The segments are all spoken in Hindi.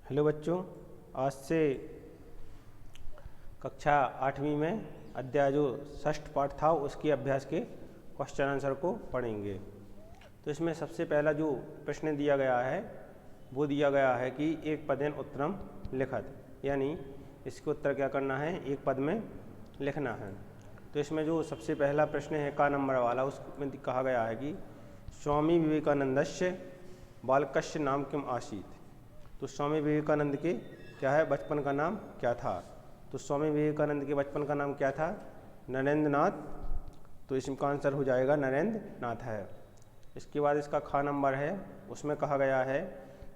हेलो बच्चों, आज से कक्षा 8वीं में अध्याय जो षष्ठ पाठ था उसके अभ्यास के क्वेश्चन आंसर को पढ़ेंगे। तो इसमें सबसे पहला जो प्रश्न दिया गया है वो दिया गया है कि एक पदेन उत्तरम लिखत, यानी इसके उत्तर क्या करना है, एक पद में लिखना है। तो इसमें जो सबसे पहला प्रश्न है का नंबर वाला, उसमें कहा गया है कि स्वामी विवेकानंदस्य बालकस्य नाम किम आसीत। तो स्वामी विवेकानंद के क्या है, बचपन का नाम क्या था। तो स्वामी विवेकानंद के बचपन का नाम क्या था, नरेंद्र नाथ। तो इसका आंसर हो जाएगा नरेंद्र नाथ है। इसके बाद इसका खा नंबर है, उसमें कहा गया है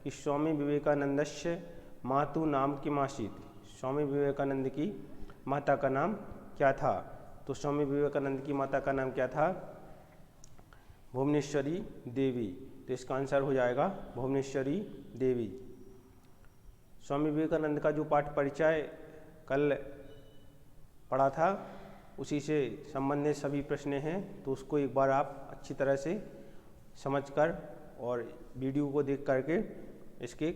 कि स्वामी विवेकानंदस्य मातु नाम किम आसीत। स्वामी विवेकानंद की माता का नाम क्या था। तो स्वामी विवेकानंद की माता का नाम क्या था, भुवनेश्वरी देवी। तो इसका आंसर हो जाएगा भुवनेश्वरी देवी। स्वामी विवेकानंद का जो पाठ परिचय कल पढ़ा था उसी से संबंधित सभी प्रश्न हैं, तो उसको एक बार आप अच्छी तरह से समझकर और वीडियो को देख करके इसके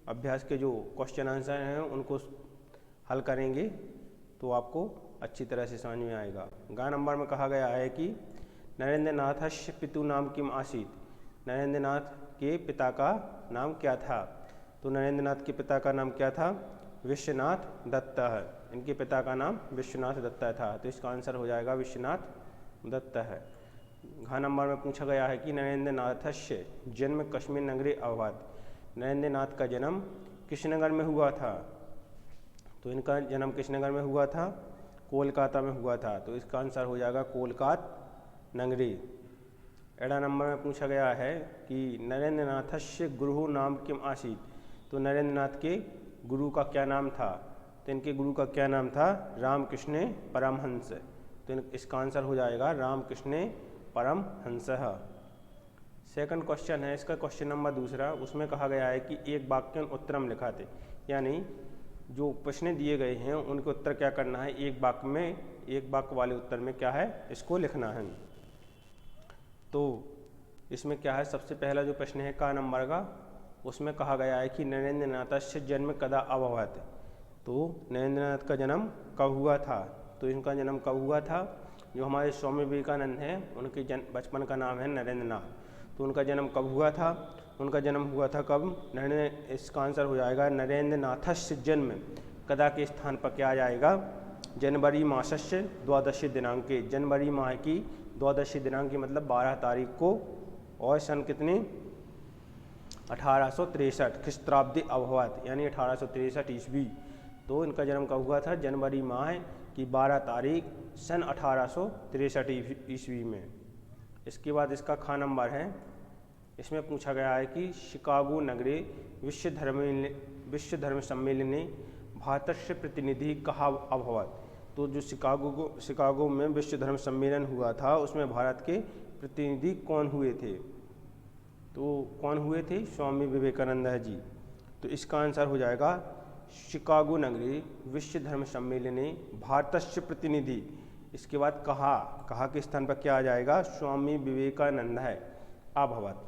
अभ्यास के जो क्वेश्चन आंसर हैं उनको हल करेंगे तो आपको अच्छी तरह से समझ में आएगा। गा नंबर में कहा गया है कि नरेंद्र नाथस्य पितु नाम किम आसीत। नरेंद्र नाथ के पिता का नाम क्या था। तो नरेंद्र नाथ के पिता का नाम क्या था, विश्वनाथ दत्त है। इनके पिता का नाम विश्वनाथ दत्त था, तो इसका आंसर हो जाएगा विश्वनाथ दत्त है। घ नंबर में पूछा गया है कि नरेंद्र नाथस्य जन्म कश्मीर नगरे अभवत। नरेंद्र नाथ का जन्म किस नगर में हुआ था। तो इनका जन्म किस नगर में हुआ था, कोलकाता में हुआ था। तो इसका आंसर हो जाएगा कोलकाता नगरी। एडा नंबर में पूछा गया है कि नरेंद्र नाथस्य गुरु नाम किम आसीत। तो नरेंद्र नाथ के गुरु का क्या नाम था। तो इनके गुरु का क्या नाम था, रामकृष्ण परमहंस। तो इसका आंसर हो जाएगा रामकृष्ण परमहंस। सेकंड क्वेश्चन है इसका, क्वेश्चन नंबर दूसरा, उसमें कहा गया है कि एक वाक्य उत्तरम लिखा थे, यानी जो प्रश्न दिए गए हैं उनके उत्तर क्या करना है, एक वाक्य में, एक वाक्य वाले उत्तर में क्या है इसको लिखना है। तो इसमें क्या है, सबसे पहला जो प्रश्न है का नंबर का, उसमें कहा गया है कि नरेंद्र नाथस्य जन्म कदा अभवत। तो नरेंद्र नाथ का जन्म कब हुआ था। तो इनका जन्म कब हुआ था, जो हमारे स्वामी विवेकानंद हैं उनके बचपन का नाम है नरेंद्र नाथ। तो उनका जन्म कब हुआ था, उनका जन्म हुआ था कब, नरेंद्र। इसका आंसर हो जाएगा नरेंद्र नाथस्य जन्म कदा के स्थान पर क्या आ जाएगा, जनवरी मासस्य द्वादशी दिनांके। जनवरी माह की द्वादशी दिनांक की मतलब 12 तारीख को, और सन कितने 1863 ख्रिस्ताब्दी अभवत, यानी 1863 ईस्वी। तो इनका जन्म कब हुआ था, जनवरी माह की 12 तारीख सन 1863 ईस्वी में। इसके बाद इसका खा नंबर है, इसमें पूछा गया है कि शिकागो नगरे विश्व धर्म सम्मेलने भारतस्य प्रतिनिधि कहाँ अभवत। तो जो शिकागो में विश्व धर्म सम्मेलन हुआ था उसमें भारत के प्रतिनिधि कौन हुए थे। तो कौन हुए थे, स्वामी विवेकानंद जी। तो इसका आंसर हो जाएगा शिकागो नगरी विश्व धर्म सम्मेलने भारतस्य प्रतिनिधि। इसके बाद कहा के स्थान पर क्या आ जाएगा, स्वामी विवेकानंद है अभवत।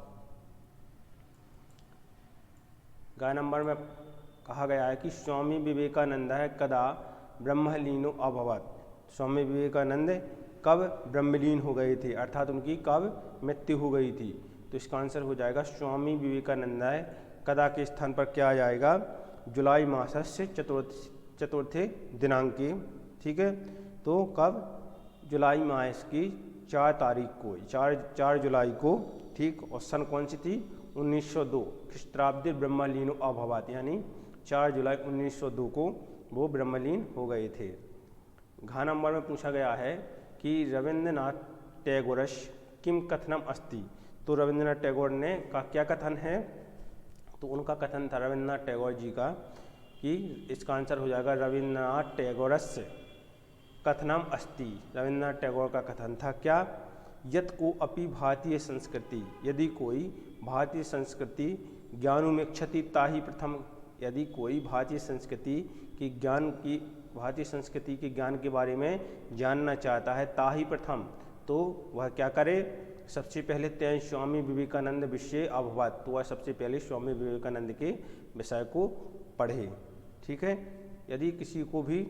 गा नंबर में कहा गया है कि स्वामी विवेकानंद है कदा ब्रह्मलीनो अभवत। स्वामी विवेकानंद कब ब्रह्मलीन हो गए थे, अर्थात उनकी कब मृत्यु हो गई थी। तो इसका आंसर हो जाएगा स्वामी विवेकानंद कदा के स्थान पर क्या आ जाएगा, जुलाई मासस्य चतुर्थे दिनांके। ठीक है, तो कब, जुलाई मास की 4 तारीख को, 4 जुलाई को। ठीक, और सन कौन सी थी, 1902 ख्रिस्ताब्दी ब्रह्मलीनो अभवत, यानी 4 जुलाई 1902 को वो ब्रह्मलीन हो गए थे। घा नंबर में पूछा गया है कि रविंद्रनाथ टैगोरस्य किम कथनम अस्ति। तो रविंद्रनाथ टैगोर ने का क्या कथन है। तो उनका कथन था रविंद्रनाथ टैगोर जी का कि इसका आंसर हो जाएगा रविंद्रनाथ टैगोरस्य कथनम अस्ति। रविंद्रनाथ टैगोर का कथन था क्या, यत को अपि भारतीय संस्कृति, यदि कोई भारतीय संस्कृति ज्ञानुमेक्षति ताहि प्रथम। यदि कोई भारतीय संस्कृति की भारतीय संस्कृति के ज्ञान के बारे में जानना चाहता है, ताहि प्रथम, तो वह क्या करे, सबसे पहले तें स्वामी विवेकानंद विषय अभवत, तो वह सबसे पहले स्वामी विवेकानंद के विषय को पढ़े। ठीक है, यदि किसी को भी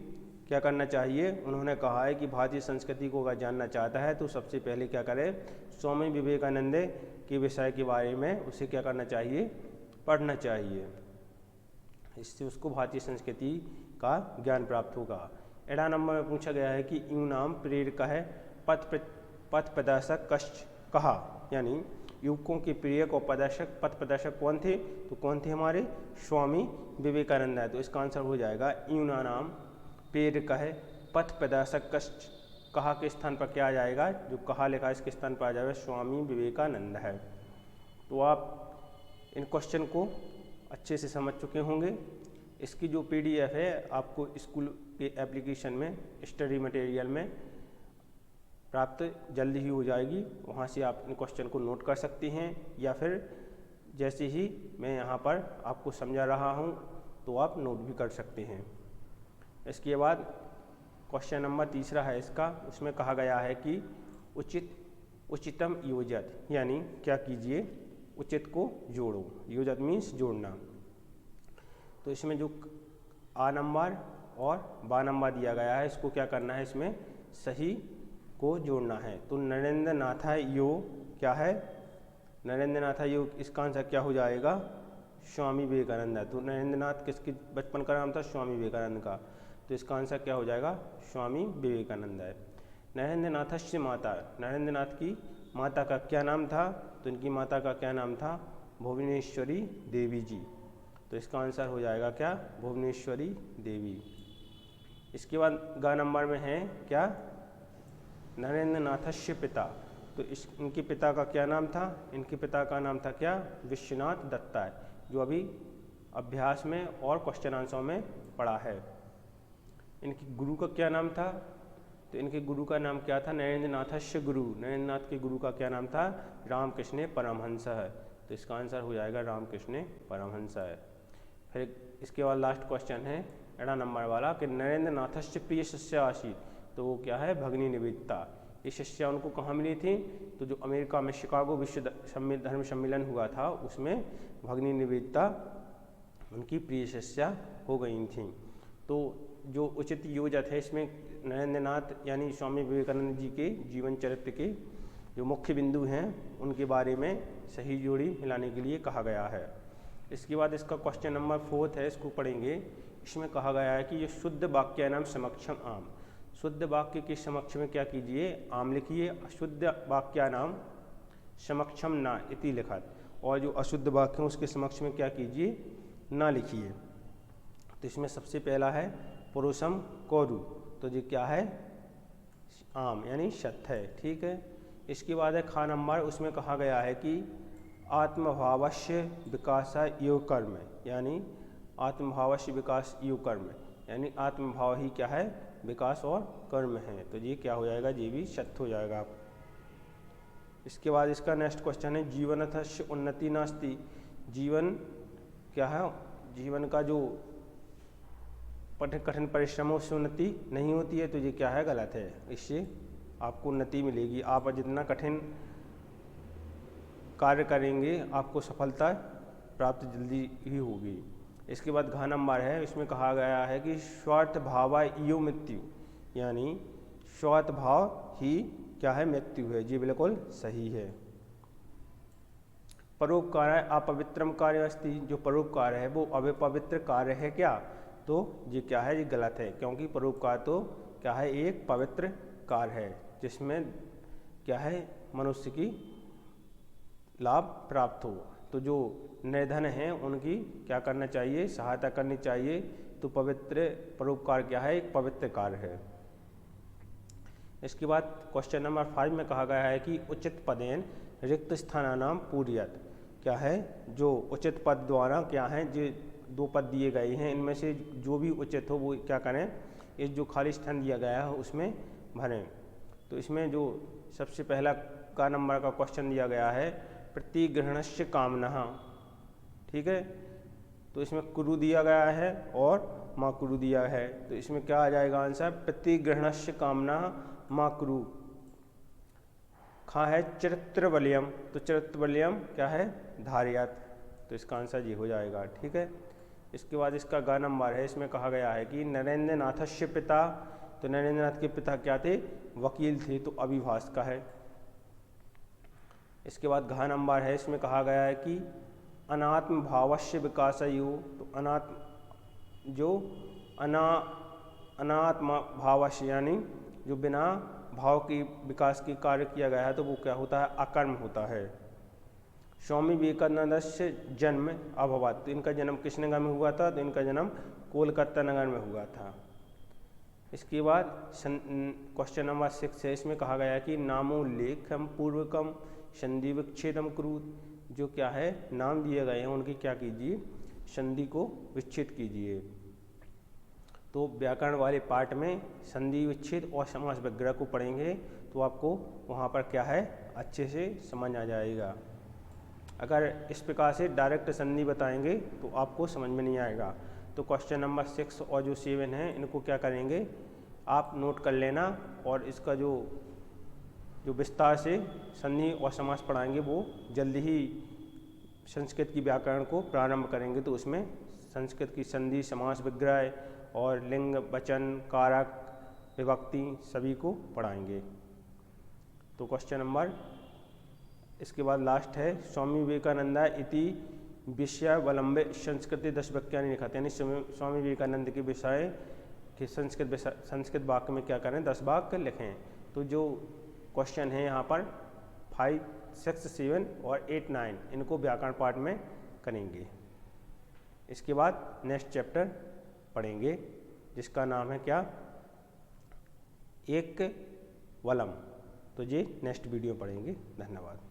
क्या करना चाहिए, उन्होंने कहा है कि भारतीय संस्कृति को अगर जानना चाहता है तो सबसे पहले क्या करे, स्वामी विवेकानंद के विषय के बारे में उसे क्या करना चाहिए, पढ़ना चाहिए। इससे उसको भारतीय संस्कृति का ज्ञान प्राप्त होगा। 18 नंबर में पूछा गया है कि यूं नाम प्रेरक है पथ प्रदर्शक कश्च कहा, यानी युवकों के प्रेरक और प्रदर्शक पथ प्रदर्शक कौन थे, तो कौन थे, हमारे स्वामी विवेकानंद है। तो इसका आंसर हो जाएगा यूं नाम प्रेरक है पथ प्रदर्शक कश्च, कहा के स्थान पर क्या आ जाएगा, जो कहा लिखा है इसके स्थान पर आ जाएगा स्वामी विवेकानंद है। तो आप इन क्वेश्चन को अच्छे से समझ चुके होंगे। इसकी जो PDF है आपको स्कूल के एप्लीकेशन में स्टडी मटेरियल में प्राप्त जल्दी ही हो जाएगी, वहाँ से आप इन क्वेश्चन को नोट कर सकते हैं, या फिर जैसे ही मैं यहाँ पर आपको समझा रहा हूँ तो आप नोट भी कर सकते हैं। इसके बाद क्वेश्चन नंबर 3 है इसका, उसमें कहा गया है कि उचितम योजत, यानी क्या कीजिए, उचित को जोड़ो, योजत मीन्स जोड़ना। तो इसमें जो आ नंबर और बा नंबर दिया गया है, इसको क्या करना है, इसमें सही को जोड़ना है। तो नरेंद्र नाथ यो क्या है, नरेंद्र नाथ यो, इसका आंसर क्या हो जाएगा, स्वामी विवेकानंद है। तो नरेंद्र नाथ किसके बचपन का नाम था, स्वामी विवेकानंद का, तो इसका आंसर क्या हो जाएगा, स्वामी विवेकानंद है। नरेंद्र नाथस्य माता, नरेंद्र नाथ की माता का क्या नाम था, तो इनकी माता का क्या नाम था, भुवनेश्वरी देवी जी। तो इसका आंसर हो जाएगा क्या, भुवनेश्वरी देवी। इसके बाद ग नंबर में है क्या, नरेंद्र नाथस्य पिता, तो इनके पिता का क्या नाम था, इनके पिता का नाम था क्या, विश्वनाथ दत्ता है, जो अभी अभ्यास में और क्वेश्चन आंसरों में पढ़ा है। इनके गुरु का क्या नाम था, तो इनके गुरु का नाम क्या था, नरेंद्र नाथस्य गुरु, नरेंद्र नाथ के गुरु का क्या नाम था, रामकृष्ण परमहंस है। तो इसका आंसर हो जाएगा रामकृष्ण परमहंस है। फिर इसके बाद लास्ट क्वेश्चन है 18 नंबर वाला कि नरेंद्र नाथस्य प्रिय शिष्या आसीत, तो वो क्या है, भगिनी निवेदिता। ये शिष्या उनको कहाँ मिली थी, तो जो अमेरिका में शिकागो विश्व धर्म सम्मेलन हुआ था उसमें भगिनी निवेदिता उनकी प्रिय शिष्या हो गई थी। तो जो उचित योजक है, इसमें नरेंद्र नाथ यानी स्वामी विवेकानंद जी के जीवन चरित्र के जो मुख्य बिंदु हैं उनके बारे में सही जोड़ी मिलाने के लिए कहा गया है। इसके बाद इसका क्वेश्चन नंबर 4 है, इसको पढ़ेंगे। इसमें कहा गया है कि ये शुद्ध वाक्य नाम समक्षम आम, शुद्ध वाक्य के समक्ष में क्या कीजिए, आम लिखिए, अशुद्ध वाक्य नाम समक्षम ना इति लिखत, और जो अशुद्ध वाक्य है उसके समक्ष में क्या कीजिए, ना लिखिए। तो इसमें सबसे पहला है पुरुषम कौरु, तो ये क्या है, आम यानी सत्य है। ठीक है, इसके बाद है खा नंबर, उसमें कहा गया है कि आत्मभावस्य विकास योग कर्म, यानी आत्मभावस्य विकास योग कर्म, यानी आत्मभाव ही क्या है, विकास और कर्म है। तो ये क्या हो जाएगा, ये भी सत्य हो जाएगा। इसके बाद इसका नेक्स्ट क्वेश्चन है जीवनस्य उन्नति नास्ति, जीवन क्या है, जीवन का जो कठिन परिश्रमों से उन्नति नहीं होती है, तो ये क्या है, गलत है। इससे आपको उन्नति मिलेगी, आप जितना कठिन कार्य करेंगे आपको सफलता प्राप्त जल्दी ही होगी। इसके बाद घ नंबर है, इसमें कहा गया है कि स्वार्थ भाव यो मृत्यु, यानी स्वार्थ भाव ही क्या है, मृत्यु है। जी बिल्कुल सही है। परोपकार अपवित्रम कार्य अस्ति, जो परोपकार है वो अपवित्र कार्य है क्या, तो ये क्या है, ये गलत है, क्योंकि परोपकार तो क्या है, एक पवित्र कार्य है जिसमें क्या है, मनुष्य की लाभ प्राप्त हो। तो जो निर्धन हैं उनकी क्या करना चाहिए, सहायता करनी चाहिए। तो पवित्र परोपकार क्या है, एक पवित्र कार्य है। इसके बाद क्वेश्चन नंबर 5 में कहा गया है कि उचित पदेन रिक्त स्थानानाम पूर्यत, क्या है, जो उचित पद द्वारा क्या है, जो 2 पद दिए गए हैं इनमें से जो भी उचित हो वो क्या करें, इस जो खाली स्थान दिया गया है उसमें भरें। तो इसमें जो सबसे पहला का नंबर का क्वेश्चन दिया गया है प्रतिग्रहणस्य कामना, ठीक है, तो इसमें कुरु दिया गया है और माँ कुरु दिया है। तो इसमें क्या आ जाएगा आंसर, प्रतिग्रहणस्य कामना माँ कुरु। खा है चरित्रबलियम, तो चरित्रबलियम क्या है, धारियात, तो इसका आंसर ये हो जाएगा। ठीक है। इसके बाद इसका ग नंबर है, इसमें कहा गया है कि नरेंद्र नाथस्य पिता, तो नरेंद्र नाथ के पिता क्या थे, वकील थे, तो अभिभाष का है। इसके बाद घ नंबर है, इसमें कहा गया है कि अनात्म भावस्य विकासयो, तो अनात्म जो अनात्म भावस्य यानी जो बिना भाव की विकास की कार्य किया गया है, तो वो क्या होता है, अकर्म होता है। स्वामी विवेकानंद से जन्म अभवत, तो इनका जन्म किस नगर में हुआ था, तो इनका जन्म कोलकाता नगर में हुआ था। इसके बाद क्वेश्चन नंबर 6 है, इसमें कहा गया है कि नामोल्लेखम पूर्वकम संधि विच्छेदम कुरुत, जो क्या है, नाम दिए गए हैं उनकी क्या कीजिए, संधि को विच्छेद कीजिए। तो व्याकरण वाले पार्ट में संधि विच्छेद और समास विग्रह को पढ़ेंगे तो आपको वहाँ पर क्या है, अच्छे से समझ आ जाएगा। अगर इस प्रकार से डायरेक्ट संधि बताएंगे तो आपको समझ में नहीं आएगा। तो क्वेश्चन नंबर 6 और जो 7 है, इनको क्या करेंगे, आप नोट कर लेना, और इसका जो विस्तार से संधि और समास पढ़ाएंगे वो जल्दी ही संस्कृत की व्याकरण को प्रारंभ करेंगे, तो उसमें संस्कृत की संधि, समास, विग्रह और लिंग, वचन, कारक, विभक्ति सभी को पढ़ाएंगे। तो क्वेश्चन नंबर इसके बाद लास्ट है, स्वामी विवेकानंद इति विषयावलंबे संस्कृति 10 वाक्यानि लिखा, यानी स्वामी विवेकानंद के विषय के संस्कृत वाक्य में क्या करें, 10 वाक्य लिखें। तो जो क्वेश्चन है यहाँ पर 5, 6, 7 और 8, 9 इनको व्याकरण पार्ट में करेंगे। इसके बाद नेक्स्ट चैप्टर पढ़ेंगे जिसका नाम है क्या, एक वलम। तो ये नेक्स्ट वीडियो पढ़ेंगे। धन्यवाद।